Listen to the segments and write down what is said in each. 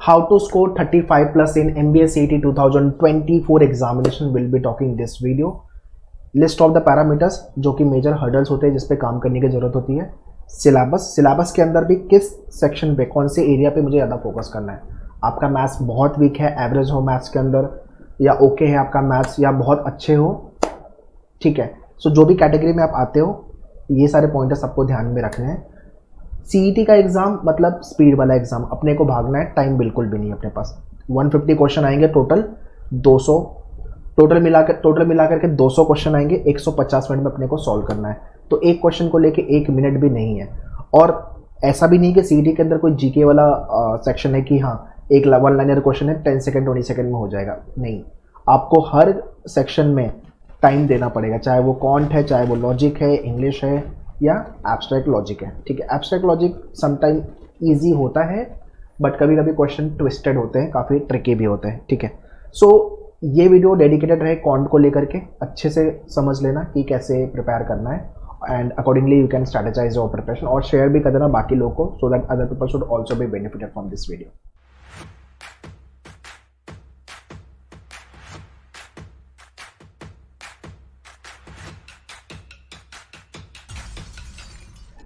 How to score 35 plus in MBA CET 2024 examination will be talking this video. List of the parameters जो कि major hurdles होते हैं जिस पे काम करने की ज़रूरत होती है. सिलेबस के अंदर भी किस सेक्शन पे कौन से एरिया पे मुझे ज़्यादा फोकस करना है. आपका मैथ्स बहुत वीक है, एवरेज हो मैथ्स के अंदर, या ओके है आपका मैथ्स, या बहुत अच्छे हो, ठीक है. सो जो भी कैटेगरी में आप आते हो ये सारे पॉइंटर्स आपको ध्यान में रखने हैं. सीईटी का एग्ज़ाम मतलब स्पीड वाला एग्ज़ाम, अपने को भागना है, टाइम बिल्कुल भी नहीं अपने पास. 150 क्वेश्चन आएंगे टोटल, 200 टोटल मिलाकर के 200 क्वेश्चन आएंगे, 150 मिनट में अपने को सॉल्व करना है. तो एक क्वेश्चन को लेके 1 मिनट भी नहीं है. और ऐसा भी नहीं कि सीईटी के अंदर कोई जीके वाला सेक्शन है कि हाँ एक 1 लाइनर क्वेश्चन है 10 सेकेंड 20 सेकेंड में हो जाएगा. नहीं, आपको हर सेक्शन में टाइम देना पड़ेगा, चाहे वो कॉन्ट है, चाहे वो लॉजिक है, इंग्लिश है, या एब्स्ट्रैक्ट लॉजिक है. ठीक है, एब्स्ट्रैक्ट लॉजिक समटाइम ईजी होता है बट कभी कभी क्वेश्चन ट्विस्टेड होते हैं, काफ़ी ट्रिकी भी होते हैं. ठीक है, सो ये वीडियो डेडिकेटेड रहे कॉन्ट को लेकर के. अच्छे से समझ लेना कि कैसे प्रिपेयर करना है, and accordingly you can strategize your preparation, और शेयर भी कर देना बाकी लोगों को so that other people should also be benefited from this video.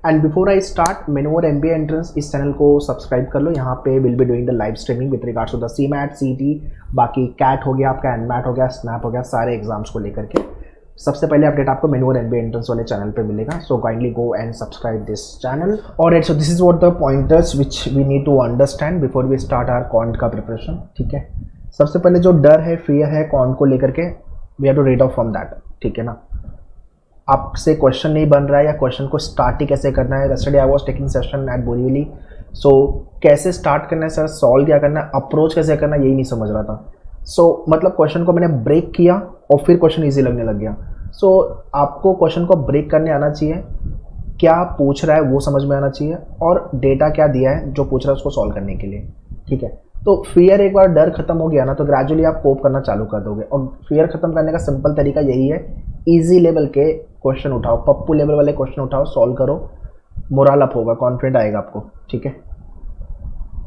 And before I start, मेनोवर MBA एंट्रेंस इस चैनल को सब्सक्राइब कर लो. यहाँ पे will be doing the live streaming with regards to the CMAT, CET, बाकी CAT हो गया आपका, एनमैट हो गया, स्नैप हो गया, सारे एग्जाम्स को लेकर के सबसे पहले अपडेट आपको मेनोवर MBA एंट्रेंस वाले चैनल पे मिलेगा. So kindly go and subscribe this channel. Alright, so this is what the pointers which we need to understand before we start our quant का प्रिपरेशन. ठीक है, सबसे पहले जो डर है, फियर है कॉन्ट को लेकर के, we have to read off from that. ठीक है ना, आपसे क्वेश्चन नहीं बन रहा है या क्वेश्चन को स्टार्ट ही कैसे करना है. Yesterday I was taking session at Borivali, so कैसे स्टार्ट करना है सर, सॉल्व क्या करना है, अप्रोच कैसे करना है, यही नहीं समझ रहा था. सो मतलब क्वेश्चन को मैंने ब्रेक किया और फिर क्वेश्चन ईजी लगने लग गया. सो आपको क्वेश्चन को ब्रेक करने आना चाहिए, क्या पूछ रहा है वो समझ में आना चाहिए, और डेटा क्या दिया है जो पूछ रहा है उसको सॉल्व करने के लिए. ठीक है, तो फियर एक बार डर खत्म हो गया ना तो ग्रेजुअली आप कोप करना चालू कर दोगे. और फियर खत्म करने का सिंपल तरीका यही है, इजी लेवल के क्वेश्चन उठाओ, पप्पू लेवल वाले क्वेश्चन उठाओ, सॉल्व करो, मोरल अप होगा, कॉन्फिडेंट आएगा आपको. ठीक है,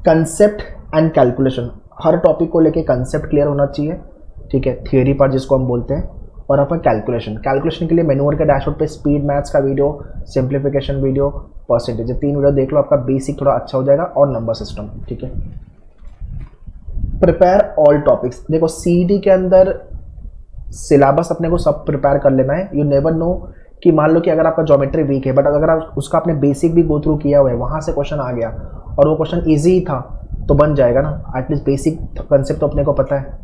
concept and calculation, her topic को लेके कंसेप्ट क्लियर होना चाहिए. ठीक है, थियोरी पार्ट जिसको हम बोलते हैं, और अपन कैलकुलेशन के लिए मेनूवर के डैशबोर्ड पे स्पीड मैथ्स का video, simplification video, percentage, 3 video देख लो, आपका बेसिक थोड़ा अच्छा हो जाएगा, और नंबर सिस्टम. ठीक है, प्रिपेयर ऑल टॉपिक्स. देखो सीईटी के अंदर सिलेबस अपने को सब प्रिपेयर कर लेना है. यू नेवर नो कि मान लो कि अगर आपका ज्योमेट्री वीक है बट अगर आप उसका आपने बेसिक भी गो थ्रू किया हुआ है, वहाँ से क्वेश्चन आ गया और वो क्वेश्चन ईजी था तो बन जाएगा ना. एटलीस्ट बेसिक कंसेप्ट तो अपने को पता है.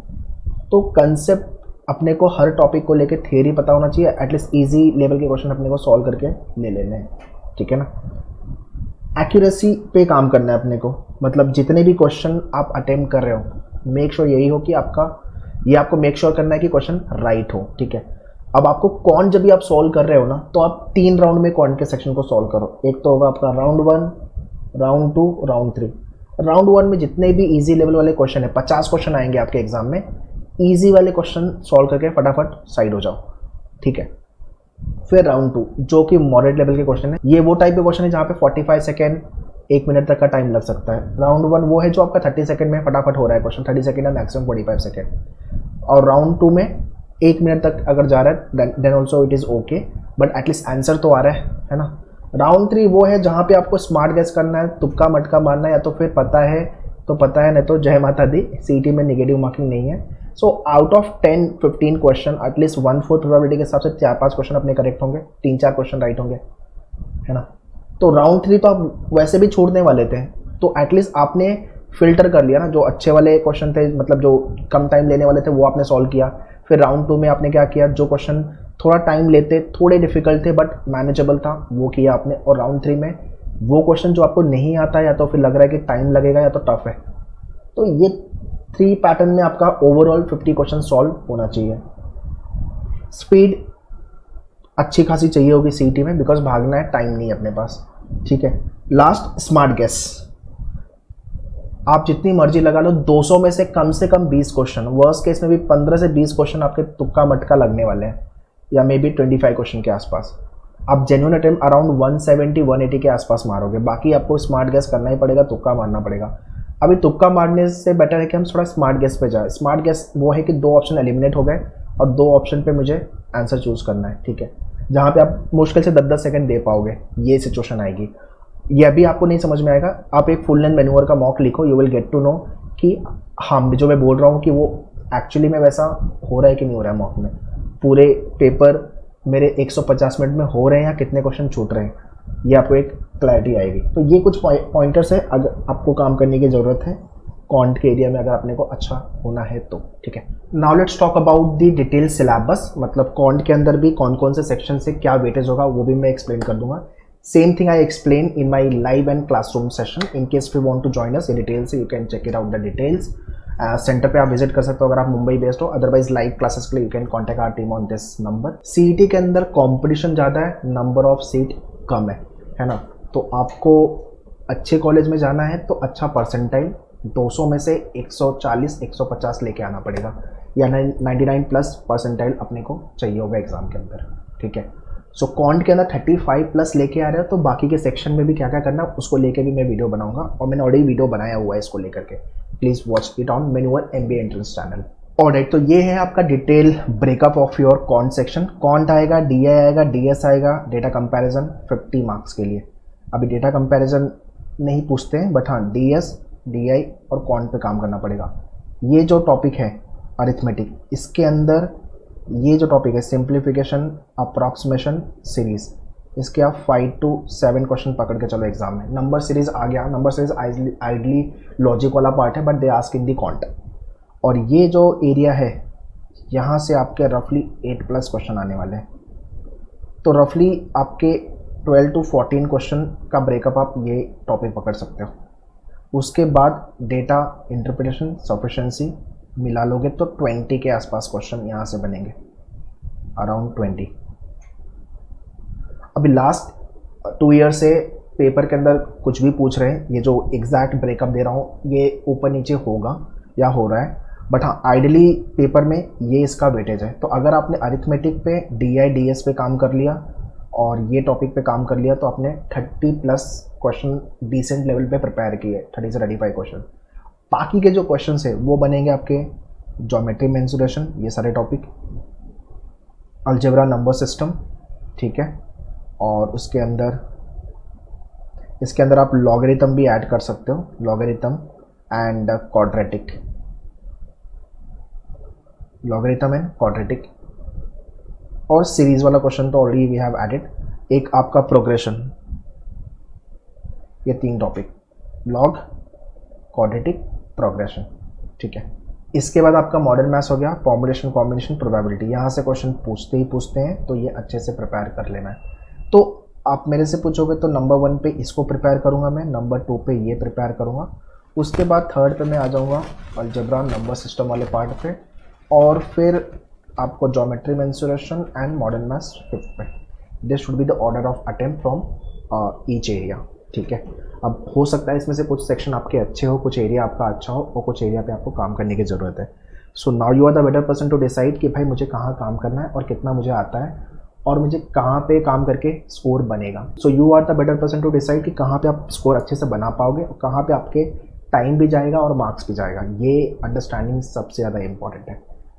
तो कंसेप्ट अपने को हर टॉपिक को लेके, थियरी पता होना चाहिए, एटलीस्ट ईजी लेवल के क्वेश्चन अपने को सॉल्व करके ले लेने हैं. ठीक है ना, एक्यूरेसी पे काम करना है अपने को. मतलब जितने भी क्वेश्चन आप अटेम्प्ट कर रहे हो, मेक श्योर यही हो कि आपको मेक श्योर करना है कि क्वेश्चन राइट हो. ठीक है, अब आपको कॉन्ट जब भी आप सॉल्व कर रहे हो ना, तो आप 3 राउंड में कॉन्ट के सेक्शन को सॉल्व करो. एक तो होगा आपका राउंड 1, राउंड 2, राउंड 3. राउंड 1 में जितने भी ईजी लेवल वाले क्वेश्चन है, 50 क्वेश्चन आएंगे आपके एग्जाम में, ईजी वाले क्वेश्चन सॉल्व करके फटाफट साइड हो जाओ. ठीक है, फिर राउंड 2 जो कि मॉडरेट लेवल के क्वेश्चन है, ये वो टाइप के क्वेश्चन है जहाँ पे 45 सेकेंड 1 मिनट तक का टाइम लग सकता है. राउंड 1 वो है जो आपका 30 सेकंड में फटाफट हो रहा है क्वेश्चन, 30 सेकंड या मैक्सिमम 45 सेकंड. और राउंड 2 में 1 मिनट तक अगर जा रहा है then also it is okay, but at least answer तो आ रहा है ना. राउंड 3 वो है जहाँ पे आपको स्मार्ट गेस करना है, तुक्का मटका मारना है, या तो फिर पता है तो पता है, नहीं तो जय माता दी. सीईटी में नेगेटिव मार्किंग नहीं है. So out of 10-15 question at least 1/4 probability के हिसाब से 4-5 क्वेश्चन अपने करेक्ट होंगे, 3-4 क्वेश्चन राइट होंगे, है ना. तो राउंड 3 तो आप वैसे भी छोड़ने वाले थे, तो एटलीस्ट आपने फिल्टर कर लिया ना, जो अच्छे वाले क्वेश्चन थे, मतलब जो कम टाइम लेने वाले थे वो आपने सॉल्व किया. फिर राउंड 2 में आपने क्या किया, जो क्वेश्चन थोड़ा टाइम लेते, थोड़े डिफिकल्ट थे बट मैनेजेबल था, वो किया आपने. और राउंड 3 में वो क्वेश्चन जो आपको नहीं आता या तो फिर लग रहा है कि टाइम लगेगा या तो टफ है, तो ये 3 पैटर्न में आपका ओवरऑल 50 क्वेश्चन सॉल्व होना चाहिए. स्पीड अच्छी खासी चाहिए होगी सीईटी में, बिकॉज भागना है, टाइम नहीं है अपने पास. ठीक है, लास्ट स्मार्ट गेस. आप जितनी मर्जी लगा लो, 200 में से कम 20 क्वेश्चन, वर्स्ट केस में भी 15 से 20 क्वेश्चन आपके तुक्का मटका लगने वाले हैं, या मे बी 25 क्वेश्चन के आसपास. आप जेन्युइन अटेम्प्ट अराउंड 170-180 के आसपास मारोगे, बाकी आपको स्मार्ट गेस करना ही पड़ेगा, तुक्का मारना पड़ेगा. अभी तुक्का मारने से बेटर है कि हम थोड़ा स्मार्ट गेस पे जाए। स्मार्ट गेस वो है कि 2 ऑप्शन एलिमिनेट हो गए और 2 ऑप्शन पे मुझे आंसर चूज करना है, ठीक है, जहाँ पे आप मुश्किल से 10-10 सेकंड दे पाओगे, ये सिचुएशन आएगी। ये अभी आपको नहीं समझ में आएगा, आप एक फुल लेंथ मैन्यूअर का मॉक लिखो, you will get to know कि हम जो मैं बोल रहा हूँ कि वो एक्चुअली में वैसा हो रहा है कि नहीं हो रहा है मॉक में, पूरे पेपर मेरे 150 मिनट में हो रहे हैं या कितने क्वेश्चन छूट रहे हैं, ये आपको एक क्लैरिटी आएगी। तो ये कुछ पॉइंटर्स है अगर आपको काम करने की ज़रूरत है क्वांट के एरिया में, अगर अपने को अच्छा होना है तो, ठीक है। Now let's talk about the detail syllabus, मतलब क्वांट के अंदर भी कौन कौन से सेक्शन से क्या वेटेज होगा वो भी मैं एक्सप्लेन कर दूंगा। Same thing I explain in my live and classroom session. In case you want to join us, ये डिटेल्स है, you can check it out the details. Centre पे आप विजिट कर सकते हो अगर आप मुंबई बेस्ड हो, अदरवाइज लाइव क्लासेस के लिए you can contact our team on this number. CET के अंदर कंपटीशन ज़्यादा है, नंबर ऑफ सीट कम है ना, तो आपको अच्छे कॉलेज में जाना है तो अच्छा परसेंटाइल 200 में से 140-150 लेके आना पड़ेगा, या 99 प्लस परसेंटाइल अपने को चाहिए होगा एग्जाम के अंदर, ठीक है। सो क्वांट के अंदर 35 प्लस लेके आ रहे हो तो बाकी के सेक्शन में भी क्या क्या करना है उसको लेके भी मैं वीडियो बनाऊंगा, और मैंने ऑलरेडी वीडियो बनाया हुआ है इसको लेकर के, please watch it on manure MBA entrance channel. Alright, तो ये है आपका detail breakup of your quant section. Quant आएगा, DI आएगा, DS आएगा, डेटा कंपैरिजन 50 मार्क्स के लिए। अभी डेटा कंपैरिजन नहीं पूछते हैं, बट हाँ DS, DI और क्वांट पे काम करना पड़ेगा। ये जो टॉपिक है अरिथमेटिक, इसके अंदर ये जो टॉपिक है सिंप्लीफिकेशन, अप्रॉक्सीमेशन, सीरीज, इसके आप 5 to 7 क्वेश्चन पकड़ के चलो एग्जाम में। नंबर सीरीज आ गया, नंबर सीरीज आइडली लॉजिक वाला पार्ट है, but they ask in the quant. और ये जो एरिया है यहाँ से आपके रफली 8+ क्वेश्चन आने वाले हैं, तो रफली आपके 12 to 14 क्वेश्चन का ब्रेकअप आप ये टॉपिक पकड़ सकते हो। उसके बाद डेटा इंटरप्रिटेशन, सफिशिएंसी मिला लोगे तो 20 के आसपास क्वेश्चन यहाँ से बनेंगे, अराउंड 20। अभी लास्ट 2 ईयर से पेपर के अंदर कुछ भी पूछ रहे हैं, ये जो एग्जैक्ट ब्रेकअप दे रहा हूँ ये ऊपर नीचे होगा या हो रहा है, बट हाँ आइडली पेपर में ये इसका वेटेज है। तो अगर आपने अरिथमेटिक पे DI DS पे काम कर लिया और ये टॉपिक पे काम कर लिया तो आपने 30+ क्वेश्चन डिसेंट लेवल पे प्रिपेयर किए, 30 से 35 क्वेश्चन। बाकी के जो क्वेश्चन है वो बनेंगे आपके ज्योमेट्री मेंसुरेशन, ये सारे टॉपिक, अलजेब्रा नंबर सिस्टम, ठीक है, और उसके अंदर इसके अंदर आप लॉगरिथम भी ऐड कर सकते हो, logarithm and quadratic, logarithm and quadratic, और सीरीज वाला क्वेश्चन तो ऑलरेडी वी हैव एडेड। एक आपका प्रोग्रेशन, ये 3 टॉपिक, लॉग, क्वाड्रेटिक, प्रोग्रेशन, ठीक है। इसके बाद आपका मॉडर्न मैथ्स हो गया, फॉर्मुलेशन, कॉम्बिनेशन, प्रोबेबिलिटी। यहाँ से क्वेश्चन पूछते हैं तो ये अच्छे से प्रिपेयर कर लेना है। तो आप मेरे से पूछोगे तो नंबर 1 पे इसको प्रिपेयर करूँगा मैं, नंबर 2 पे ये प्रिपेयर करूँगा, उसके बाद 3rd पे मैं आ जाऊँगा अलजेब्रा नंबर सिस्टम वाले पार्ट पे, और फिर आपको geometry mensuration and modern maths 5th पे। This should be the order of attempt from each area, ठीक है। अब हो सकता है इसमें से कुछ सेक्शन आपके अच्छे हो, कुछ एरिया आपका अच्छा हो, और कुछ एरिया पे आपको काम करने की ज़रूरत है। So now you are the better person to decide कि भाई मुझे कहाँ काम करना है और कितना मुझे आता है और मुझे कहाँ पे काम करके स्कोर बनेगा। So you are the better person to decide कि कहाँ पे आप स्कोर अच्छे से बना पाओगे और कहाँ पे आपके टाइम भी जाएगा और मार्क्स भी जाएगा। ये अंडरस्टैंडिंग सबसे ज़्यादा इंपॉर्टेंट है,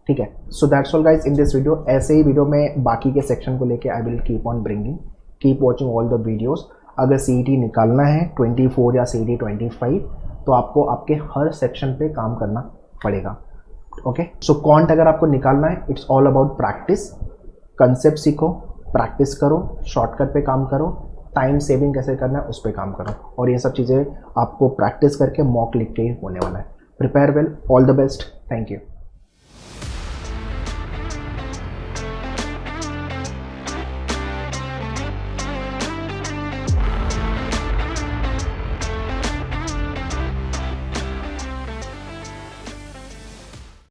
ठीक है। So that's all guys in this video. ऐसे ही वीडियो में बाकी के सेक्शन को लेके I will keep on bringing, keep watching all the videos. अगर CET निकालना है 24 या CET 25 तो आपको आपके हर सेक्शन पे काम करना पड़ेगा, ओके। सो क्वांट अगर आपको निकालना है, it's all about practice. Concept सीखो, प्रैक्टिस करो, शॉर्टकट पे काम करो, टाइम सेविंग कैसे करना है उस पर काम करो, और ये सब चीज़ें आपको प्रैक्टिस करके मॉक लिख के ही होने वाला है। Prepare well, all the best, thank you.